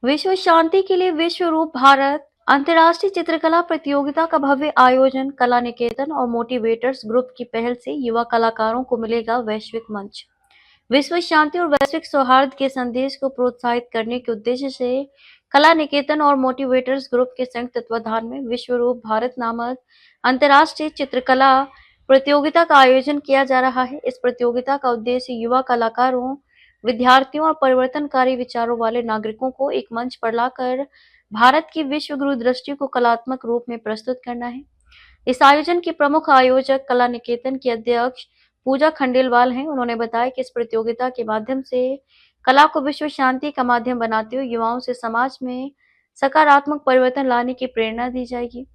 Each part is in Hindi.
विश्व शांति के लिए विश्व रूप भारत अंतर्राष्ट्रीय चित्रकला प्रतियोगिता का भव्य आयोजन। कला निकेतन और मोटिवेटर्स ग्रुप की पहल से युवा कलाकारों को मिलेगा वैश्विक मंच। विश्व शांति और वैश्विक सौहार्द के संदेश को प्रोत्साहित करने के उद्देश्य से कला निकेतन और मोटिवेटर्स ग्रुप के संयुक्त तत्वाधान में विश्व रूप भारत नामक अंतर्राष्ट्रीय चित्रकला प्रतियोगिता का आयोजन किया जा रहा है। इस प्रतियोगिता का उद्देश्य युवा कलाकारों, विद्यार्थियों और परिवर्तनकारी विचारों वाले नागरिकों को एक मंच पर लाकर भारत की विश्व गुरु दृष्टि को कलात्मक रूप में प्रस्तुत करना है। इस आयोजन की प्रमुख आयोजक कला निकेतन की अध्यक्ष पूजा खंडेलवाल हैं। उन्होंने बताया कि इस प्रतियोगिता के माध्यम से कला को विश्व शांति का माध्यम बनाते हुए युवाओं से समाज में सकारात्मक परिवर्तन लाने की प्रेरणा दी जाएगी।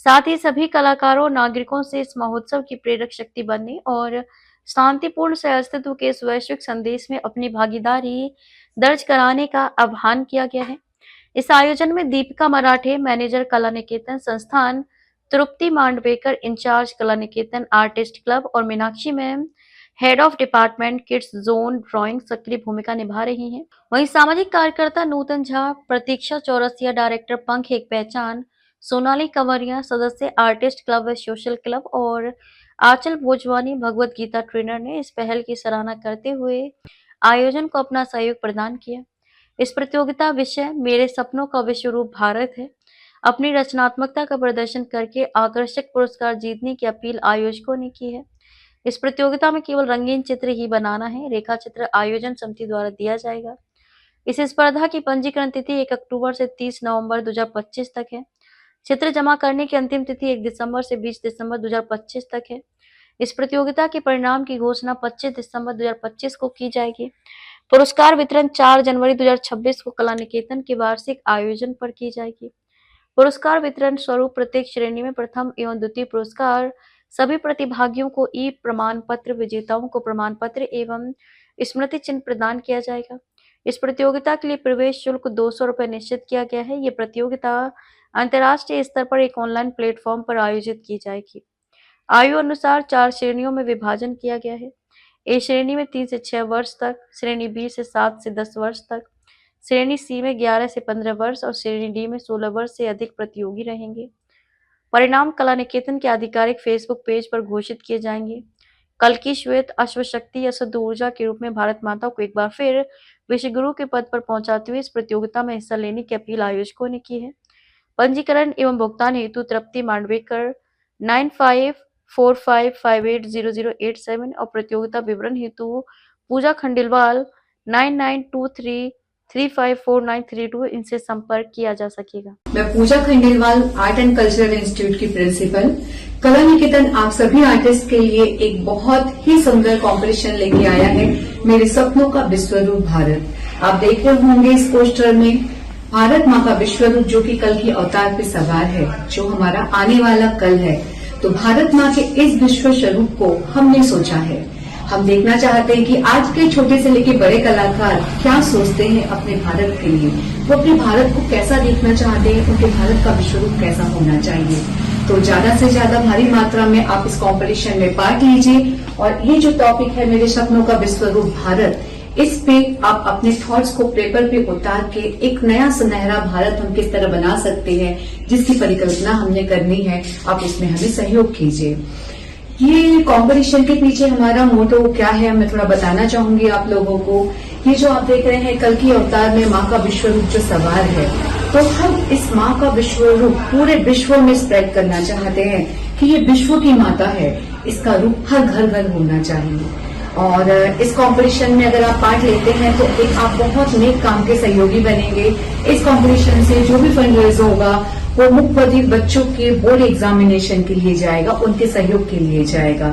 साथ ही सभी कलाकारों और नागरिकों से इस महोत्सव की प्रेरक शक्ति बनने और शांतिपूर्ण सहअस्तित्व के इस वैश्विक संदेश में अपनी भागीदारी दर्ज कराने का आह्वान किया गया है। इस आयोजन में दीपिका मराठे, मैनेजर कला निकेतन संस्थान, तृप्ति मांडवेकर, इंचार्ज कला निकेतन आर्टिस्ट क्लब और Meenakshi ma'am, head of department kids zone drawing, सक्रिय भूमिका निभा रही हैं। वहीं सामाजिक कार्यकर्ता नूतन झा, प्रतीक्षा चौरसिया, डायरेक्टर पंख एक पहचान, सोनाली कंवरिया, सदस्य आर्टिस्ट क्लब व सोशल क्लब और आंचल भोजवानी, भगवत गीता ट्रेनर ने इस पहल की सराहना करते हुए आयोजन को अपना सहयोग प्रदान किया। इस प्रतियोगिता विषय मेरे सपनों का विश्व रूप भारत है। अपनी रचनात्मकता का प्रदर्शन करके आकर्षक पुरस्कार जीतने की अपील आयोजकों ने की है। इस प्रतियोगिता में केवल रंगीन चित्र ही बनाना है। रेखा चित्र आयोजन समिति द्वारा दिया जाएगा। इस स्पर्धा की पंजीकरण तिथि 1 अक्टूबर से 30 नवंबर 2025 तक है। चित्र जमा करने की अंतिम तिथि 1 दिसंबर से 20 दिसंबर 2025 तक है। इस प्रतियोगिता के परिणाम की घोषणा 25 दिसंबर 2025 को की जाएगी। पुरस्कार वितरण 4 जनवरी 2026 को कला निकेतन के वार्षिक आयोजन पर की जाएगी। पुरस्कार वितरण स्वरूप प्रत्येक श्रेणी में प्रथम एवं द्वितीय पुरस्कार सभी प्रतिभागियों को ई प्रमाण पत्र, विजेताओं को प्रमाण पत्र एवं स्मृति चिन्ह प्रदान किया जाएगा। इस प्रतियोगिता के लिए प्रवेश शुल्क 200 रुपये निश्चित किया गया है। ये प्रतियोगिता अंतर्राष्ट्रीय स्तर पर एक ऑनलाइन प्लेटफॉर्म पर आयोजित की जाएगी। आयु अनुसार 4 श्रेणियों में विभाजन किया गया है। ए श्रेणी में 3 से 6 वर्ष तक, श्रेणी बी से 7 से 10 वर्ष तक, श्रेणी सी में 11 से 15 वर्ष और श्रेणी डी में 16 वर्ष से अधिक प्रतियोगी रहेंगे। परिणाम कला निकेतन के आधिकारिक फेसबुक पेज पर घोषित किए जाएंगे। कल की श्वेत अश्वशक्ति या शुद्ध ऊर्जा के रूप में भारत माता को एक बार फिर विश्व गुरु के पद पर पहुंचाते हुए इस प्रतियोगिता में हिस्सा लेने की अपील आयोजकों ने की है। पंजीकरण एवं भुगतान हेतु तृप्ति मांडवेकर 9545580087 और प्रतियोगिता विवरण हेतु पूजा खंडेलवाल 9923354932 इनसे संपर्क किया जा सकेगा। मैं Pooja Khandelwal, art and cultural institute की प्रिंसिपल। कला निकेतन आप सभी आर्टिस्ट के लिए एक बहुत ही सुंदर कॉम्पिटिशन लेके आया है, मेरे सपनों का विश्वरूप भारत। आप देख रहे होंगे इस पोस्टर में भारत माँ का विश्वरूप जो कि कल की अवतार पे सवार है, जो हमारा आने वाला कल है। तो भारत माँ के इस विश्व स्वरूप को हमने सोचा है। हम देखना चाहते हैं कि आज के छोटे से लेके बड़े कलाकार क्या सोचते हैं अपने भारत के लिए, वो अपने भारत को कैसा देखना चाहते हैं, उनके भारत का विश्वरूप कैसा होना चाहिए। तो ज्यादा से ज्यादा भारी मात्रा में आप इस कंपटीशन में पार्ट लीजिए और ये जो टॉपिक है मेरे सपनों का विश्वरूप भारत, इस पे आप अपने थॉट्स को पेपर पे उतार के एक नया सुनहरा भारत हम किस तरह बना सकते हैं, जिसकी परिकल्पना हमने करनी है, आप इसमें हमें सहयोग कीजिए। ये कंपटीशन के पीछे हमारा मोटो क्या है मैं थोड़ा बताना चाहूंगी आप लोगों को। ये जो आप देख रहे हैं कल की अवतार में माँ का विश्वरूप जो सवार है, तो हम इस माँ का विश्वरूप पूरे विश्व में स्प्रेड करना चाहते हैं कि ये विश्व की माता है, इसका रूप हर घर घर होना चाहिए। और इस कंपटीशन में अगर आप पार्ट लेते हैं तो एक आप बहुत नेक काम के सहयोगी बनेंगे। इस कंपटीशन से जो भी फंड रेज होगा वो मुख्य बच्चों के बोर्ड एग्जामिनेशन के लिए जाएगा, उनके सहयोग के लिए जाएगा।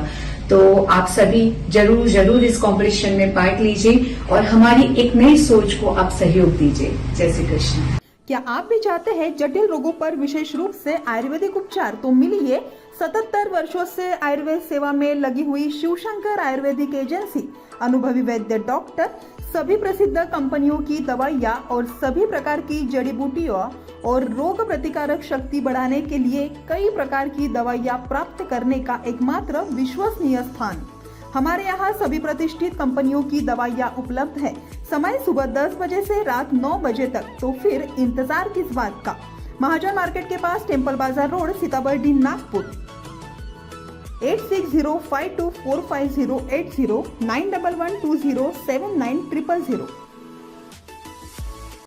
तो आप सभी जरूर जरूर इस कंपटीशन में पार्ट लीजिए और हमारी एक नई सोच को आप सहयोग दीजिए। जय श्री कृष्ण। क्या आप भी चाहते हैं जटिल रोगों पर विशेष रूप से आयुर्वेदिक उपचार? तो मिलिए 77 वर्षों से आयुर्वेद सेवा में लगी हुई शिवशंकर आयुर्वेदिक एजेंसी, अनुभवी वैद्य डॉक्टर, सभी प्रसिद्ध कंपनियों की दवाइयाँ और सभी प्रकार की जड़ी बूटियों और रोग प्रतिकारक शक्ति बढ़ाने के लिए कई प्रकार की दवाइयाँ प्राप्त करने का एकमात्र विश्वसनीय स्थान। हमारे यहाँ सभी प्रतिष्ठित कंपनियों की दवाइयाँ उपलब्ध है। समय सुबह 10 बजे से रात 9 बजे तक, तो फिर इंतजार किस बात का। महाजन मार्केट के पास, टेम्पल बाजार रोड, सीताबर्डी, नागपुर। 8605245080 911207900।